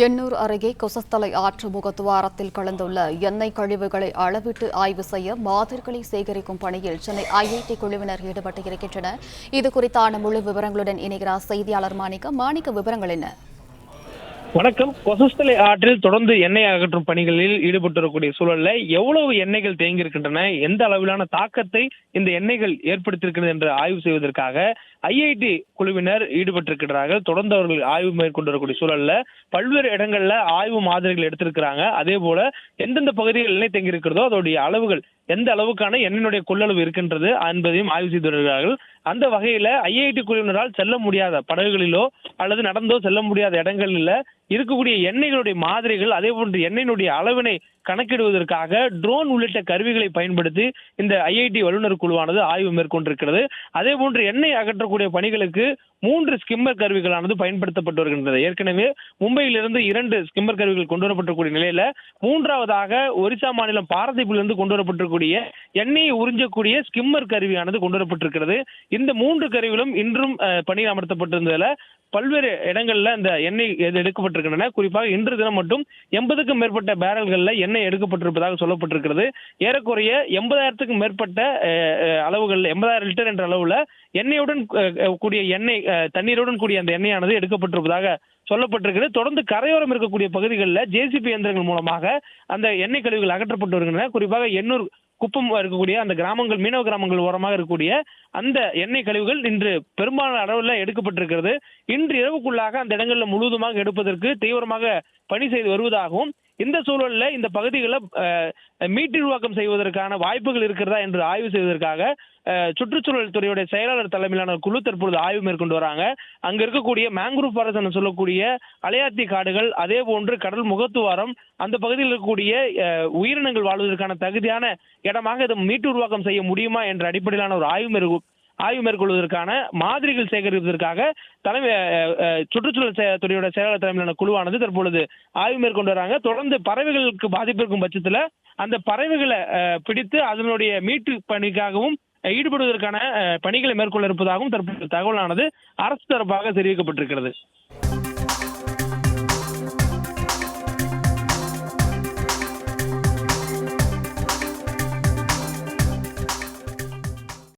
எண்ணூர் அருகே கொசஸ்தலை ஆற்று முகத்துவாரத்தில் கலந்துள்ள எண்ணெய் கழிவுகளை அளவிட்டு ஆய்வு செய்ய மாதிரிகளை சேகரிக்கும் பணியில் சென்னை ஐஐடி குழுவினர் ஈடுபட்டு இருக்கின்றனர். இதுகுறித்தான முழு விவரங்களுடன் இணைகிறார் செய்தியாளர் மாணிக்க. விவரங்கள் என்ன? வணக்கம். கொசஸ்தலை ஆற்றில் தொடர்ந்து எண்ணெய் அகற்றும் பணிகளில் ஈடுபட்டிருக்கக்கூடிய சூழல்ல எவ்வளவு எண்ணெய்கள் தேங்கியிருக்கின்றன, எந்த அளவிலான தாக்கத்தை இந்த எண்ணெய்கள் ஏற்படுத்தியிருக்கிறது என்று ஆய்வு செய்வதற்காக ஐஐடி குழுவினர் ஈடுபட்டிருக்கிறார்கள். தொடர்ந்து அவர்கள் ஆய்வு மேற்கொண்டிருக்கக்கூடிய சூழல்ல பல்வேறு இடங்கள்ல ஆய்வு மாதிரிகள் எடுத்திருக்கிறாங்க. அதே போல எந்தெந்த பகுதிகள் எண்ணெய் தேங்கியிருக்கிறதோ அதோடைய அளவுகள், எந்த அளவுக்கான எண்ணெயினுடைய கொள்ளளவு இருக்கின்றது என்பதையும் ஆய்வு செய்து வருகிறார்கள். அந்த வகையில ஐஐடி குழுவினரால் செல்ல முடியாத படகுகளிலோ அல்லது நடந்தோ செல்ல முடியாத இடங்களில் இருக்கக்கூடிய எண்ணெய்களுடைய மாதிரிகள், அதே போன்று எண்ணெயினுடைய அளவினை கணக்கிடுவதற்காக ட்ரோன் உள்ளிட்ட கருவிகளை பயன்படுத்தி இந்த ஐஐடி வல்லுநர் குழுவானது ஆய்வு மேற்கொண்டிருக்கிறது. அதே போன்று எண்ணெய் அகற்றக்கூடிய பணிகளுக்கு 3 ஸ்கிம்மர் கருவிகளானது பயன்படுத்தப்பட்டு வருகின்றது. ஏற்கனவே மும்பையிலிருந்து 2 ஸ்கிம்மர் கருவிகள் கொண்டு வரப்பட்டிருக்கூடிய நிலையில 3வதாக ஒரிசா மாநிலம் பாரதீப்பிலிருந்து கொண்டு வரப்பட்டிருக்கூடிய எண்ணெயை உறிஞ்சக்கூடிய ஸ்கிம்மர் கருவியானது கொண்டு வரப்பட்டிருக்கிறது. இந்த 3 கருவிகளும் இன்றும் பணியில் அமர்த்தப்பட்டிருந்ததுல பல்வேறு இடங்கள்ல இந்த எண்ணெய் எடுக்கப்பட்டிருக்கின்றன. குறிப்பாக இன்று தினம் மட்டும் 80க்கும் மேற்பட்ட பேரல்கள்ல எண்ணெய் எடுக்கப்பட்டிருப்பதாக சொல்லப்பட்டிருக்கிறது. ஏறக்குறைய 80,000க்கும் மேற்பட்ட அளவுகள், 80,000 லிட்டர் என்ற அளவுல எண்ணெயுடன் கூடிய எண்ணெய், தண்ணீருடன் கூடிய அந்த எண்ணெயானது எடுக்கப்பட்டிருப்பதாக சொல்லப்பட்டிருக்கிறது. தொடர்ந்து கரையோரம் இருக்கக்கூடிய பகுதிகளில் ஜேசிபி இயந்திரங்கள் மூலமாக அந்த எண்ணெய் கழிவுகள் அகற்றப்பட்டு வருகின்றன. குறிப்பாக எண்ணூர் குப்பம் இருக்கக்கூடிய அந்த கிராமங்கள், மீனவ கிராமங்கள் ஓரமாக இருக்கக்கூடிய அந்த எண்ணெய் கழிவுகள் இன்று பெரும்பாலான அளவில் எடுக்கப்பட்டிருக்கிறது. இன்று இரவுக்குள்ளாக அந்த இடங்களில் முழுவதுமாக எடுப்பதற்கு தீவிரமாக பணி செய்து வருவதாகவும், இந்த சூழலில் இந்த பகுதிகளை மீட்டுருவாக்கம் செய்வதற்கான வாய்ப்புகள் இருக்கிறதா என்று ஆய்வு செய்வதற்காக சுற்றுச்சூழல் துறையுடைய செயலாளர் தலைமையிலான குழு தற்பொழுது ஆய்வு மேற்கொண்டு வராங்க. அங்க இருக்கக்கூடிய மேங்க்ரூவ் ஃபாரஸ்ட் என்று சொல்லக்கூடிய அலையாத்தி காடுகள், அதே போன்று கடல் முகத்துவாரம், அந்த பகுதியில் இருக்கக்கூடிய உயிரினங்கள் வாழ்வதற்கான தகுதியான இடமாக இதை மீட்டு உருவாக்கம் செய்ய முடியுமா என்ற அடிப்படையிலான ஒரு ஆய்வு மேற்கொள்வதற்கான மாதிரிகள் சேகரிப்பதற்காக சுற்றுச்சூழல் துறையோட செயலாளர் தலைமையிலான குழுவானது தற்பொழுது ஆய்வு மேற்கொண்டு வராங்க. தொடர்ந்து பறவைகளுக்கு பாதிப்பு இருக்கும் பட்சத்துல அந்த பறவைகளை பிடித்து அதனுடைய மீட்பு பணிக்காகவும் ஈடுபடுவதற்கான பணிகளை மேற்கொள்ள இருப்பதாகவும் தற்போது தகவலானது அரசு தரப்பாக தெரிவிக்கப்பட்டிருக்கிறது.